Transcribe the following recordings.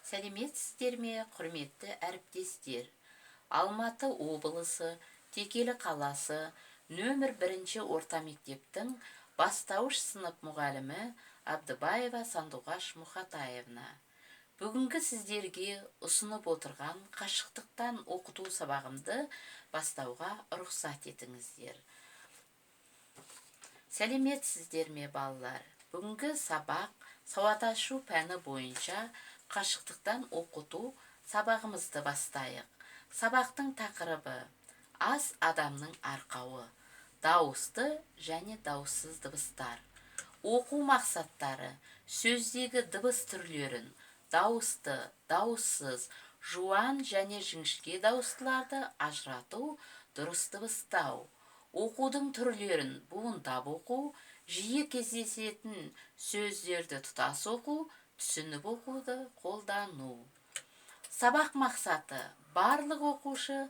Сәлеметсіздер ме, құрметті әріптестер? Алматы облысы, Текелі қаласы, нөмір 1 орта мектептің бастауыш сынып мұғалімі Абдыбаева Сандуғаш Мұхатаевна. Бүгінгі сіздерге ұсынып отырған қашықтықтан оқыту сабағымды бастауға рұқсат етіңіздер. Сәлеметсіздер ме, балалар? Бүгінгі сабақ сауат ашу пәні бойынша қашықтықтан оқыту сабағымызды бастайық. Сабақтың тақырыбы аз адамның арқауы, дауысты және дауыссыз дыбыстар. Оқу мақсаттары: сөздегі дыбыс түрлерін, дауысты, дауыссыз, жуан және жіңішке дауыстыларды ажырату, дұрыс дыбыстау. Оқудың түрлерін буындап оқу, жиі кездесетін сөздерді тұтас оқу, түсініп оқуды қолдану. Сабақ мақсаты: барлық оқушы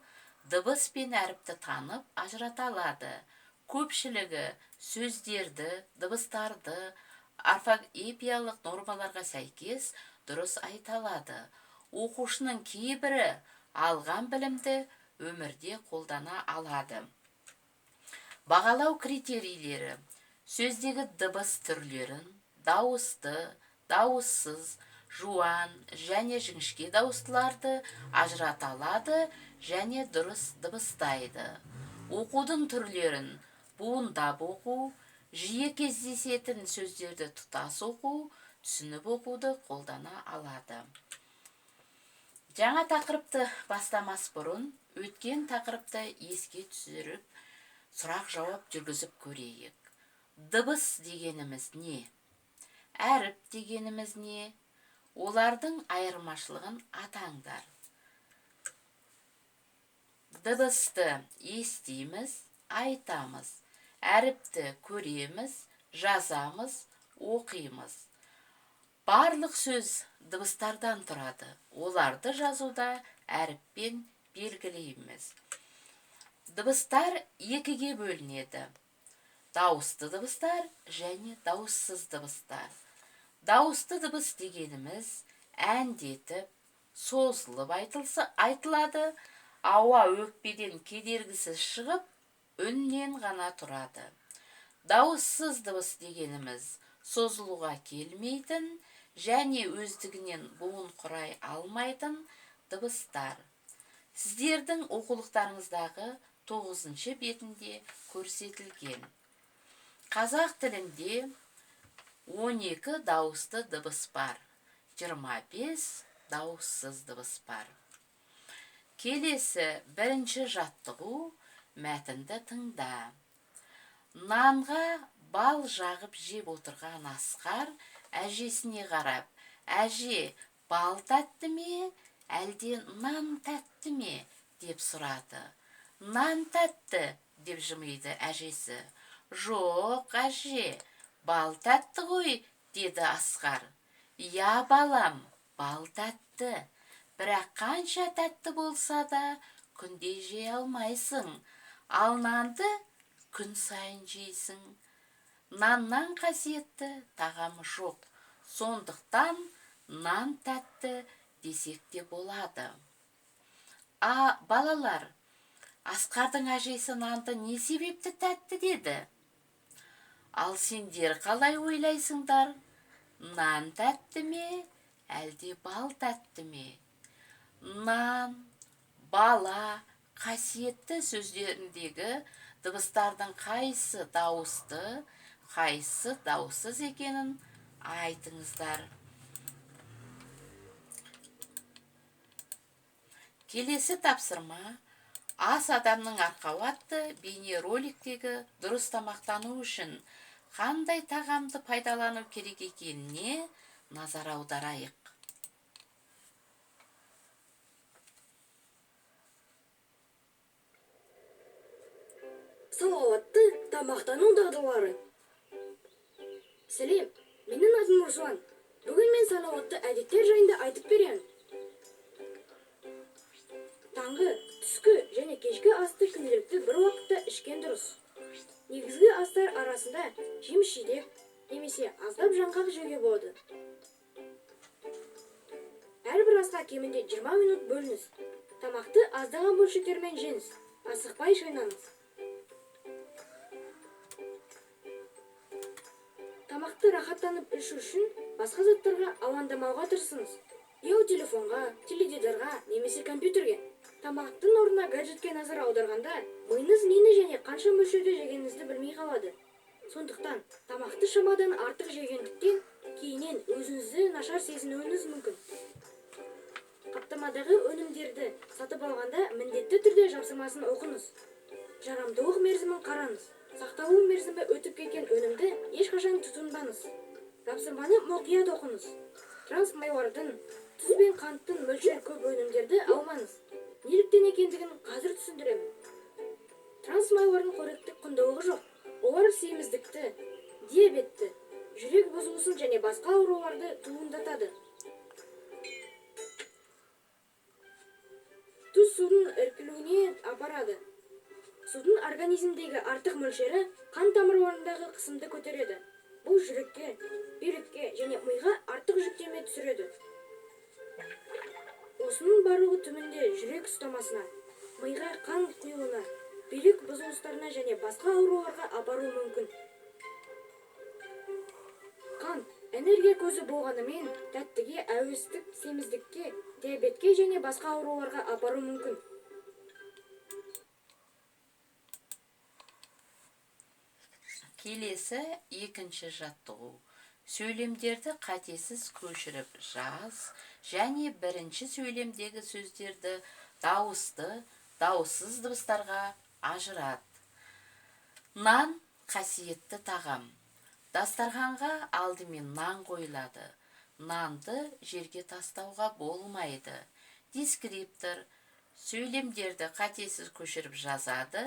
дыбыс пен әріпті танып ажырата алады. Көпшілігі сөздерді, дыбыстарды орфоэпиялық нормаларға сәйкес дұрыс айта алады. Оқушының кейбірі алған білімді өмірде қолдана алады. Бағалау критерийлері: сөздегі дыбыс түрлерін, дауысты, дауыссыз, жуан және жіңішке дауыстыларды ажырата алады және дұрыс дыбыстайды. Оқудың түрлерін буындап оқу, жиі кездесетін сөздерді тұтас оқу, түсініп оқуды қолдана алады. Жаңа тақырыпты бастамас бұрын, өткен тақырыпты еске түсіріп, сұрақ-жауап жүргізіп көрейік. Дыбыс дегеніміз не? Әріп дегеніміз не? Олардың айырмашылығын атаңдар. Дыбысты естиміз, айтамыз. Әріпті көреміз, жазамыз, оқимыз. Барлық сөз дыбыстардан тұрады. Оларды жазуда әріппен белгілейміз. Дыбыстар екіге бөлінеді: дауысты дыбыстар және дауыссыз дыбыстар. Дауысты дыбыс дегеніміз әндетіп, созылып айтылады, ауа өкпеден кедергісіз шығып, үннен ғана тұрады. Дауыссыз дыбыс дегеніміз созылуға келмейтін және өздігінен буын құрай алмайтын дыбыстар. Сіздердің оқулықтарыңыздағы 9 бетінде көрсетілген. Қазақ тілінде 12 дауысты дыбыс бар, 25 дауыссыз дыбыс бар. Келесі бірінші жаттығу: мәтінді тыңда. Нанға бал жағып жеп отырған Асқар әжесіне қарап: «Әже, бал тәтті ме, әлде нан тәтті ме?» деп сұрады. «Нан тәтті», деп жымиды әжесі. «Жоқ, әже, бал тәтті ғой», деді Асқар. «Я, балам, бал тәтті. Бірақ қанша тәтті болса да, күнде жей алмайсың. Ал нанды күн сайын жейсің. Наннан қасиетті тағам жоқ. Сондықтан нан тәтті десек те болады». Балалар, Асқардың әжесі нанды не себепті тәтті деді? Ал сендер қалай ойлайсыңдар? Нан тәтті ме, әлде бал тәтті ме? Нан, бала, қасиетті сөздеріндегі дыбыстардың қайсы дауысты, қайсы дауыссыз екенін айтыңыздар. Келесі тапсырма: ас адамның арқауы атты бейнероликтегі дұрыс тамақтану үшін қандай тағамды пайдалану керек екеніне назар аударайық. Салауатты тамақтану дағдылары. Сәлем, менің атым Руслан. Бүгін мен салауатты әдеттер жайында айтып беремін. Таңғы, түскі және кешкі асты күнделікті бір уақытта ішкен дұрыс. Негізгі астар арасында жеміс-жидек немесе аздап жаңғақ жеуге болады. Әрбір асқа кемінде 20 минут бөліңіз. Тамақты аздаған бөлшектермен жеңіз. Асықпай шайнаңыз. Тамақты рахаттанып ішу үшін басқа заттарға алаңдамауға тырысыңыз. Ұялы телефонға, теледидарға немесе компьютерге. Тамақтың орнына гаджетке назар аударғанда, миыңыз нені және қанша мөлшерде жегеніңізді білмей қалады. Сондықтан, тамақты шамадан артық жегендіктен кейіннен өзіңізді нашар сезінуіңіз мүмкін. Қаптамадағы өнімдерді сатып алғанда міндетті түрде жапсырмасын оқыңыз. Жарамдылық мерзімін қараңыз. Сақталу мерзімі өтіп кеткен өнімді ешқашан тұтынбаңыз. Тапсырманы мұқият оқыңыз. Трансмайлардың, тұз бен қанттың мөлшері көп өнімдерді алмаңыз. Неліктен екендігін қазір түсіндіремін. Трансмайлардың қоректік құндылығы жоқ. Олар семіздікті, диабетті, жүрек бұзылысын және басқа ауруларды туындатады. Тұз судың іркілуіне апарады. Судың организмдегі артық мөлшері қан тамырларындағы қысымды көтереді. Бұл жүрекке, бүйрекке және миға артық жүктеме түсіреді. Осының барлығы түбінде жүрек ұстамасына, миға қан құйылуына, бүйрек бұзылыстарына және басқа ауруларға апару мүмкін. Қант энергия көзі болғанымен, тәттіге, әуестік, семіздікке, диабетке және басқа ауруларға апару мүмкін. Келесі екінші жаттығу. Сөйлемдерді қатесіз көшіріп жаз және бірінші сөйлемдегі сөздерді дауысты, дауыссыз дыбыстарға ажырат. Нан қасиетті тағам. Дастарханға алдымен нан қойылады. Нанды жерге тастауға болмайды. Дескриптор сөйлемдерді қатесіз көшіріп жазады.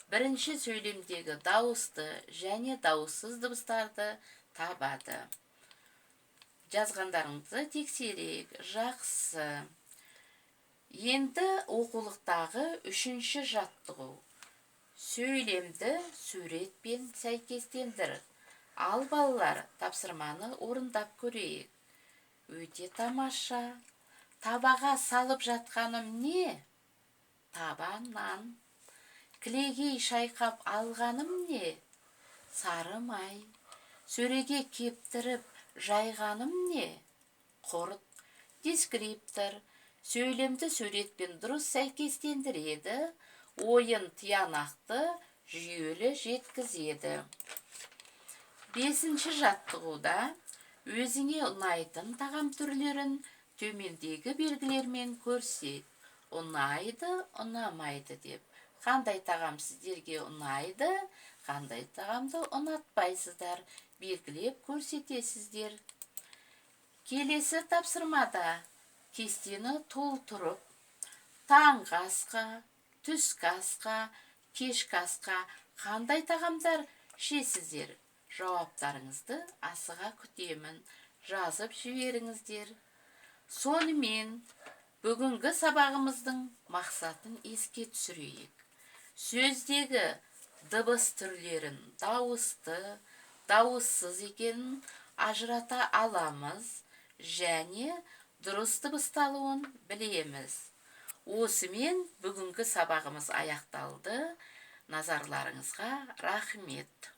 Бірінші сөйлемдегі дауысты және дауыссыз дыбыстарды табады. Жазғандарыңызды тексерейік. Жақсы. Енді оқулықтағы үшінші жаттығу. Сөйлемді суретпен сәйкестендір. Ал балалар, тапсырманы орындап көрейік. Өте тамаша. Табаға салып жатқаным не? Таба нан. Кілегей шайқап алғаным не? Сары май. Сөреге кептіріп жайғаным не? Құрт. Дескриптор сөйлемді суретпен дұрыс сәйкестендіреді, ойын тиянақты, жүйелі жеткізеді. Бесінші жаттығуда өзіңе ұнайтын тағам түрлерін төмендегі белгілермен көрсет. Ұнайды, ұнамайды деп. Қандай тағам сіздерге ұнайды, қандай тағамды ұнатпайсыздар, белгілеп көрсетесіздер. Келесі тапсырмада кестені толтырып, таңғы асқа, түскі асқа, кешкі асқа қандай тағамдар ішесіздер? Жауаптарыңызды асыға күтемін, жазып жіберіңіздер. Сонымен бүгінгі сабағымыздың мақсатын еске түсірейік. Сөздегі дыбыс түрлерін дауысты, дауыссыз екенін ажырата аламыз және дұрыс дыбысталуын білеміз. Осымен бүгінгі сабағымыз аяқталды. Назарларыңызға рахмет.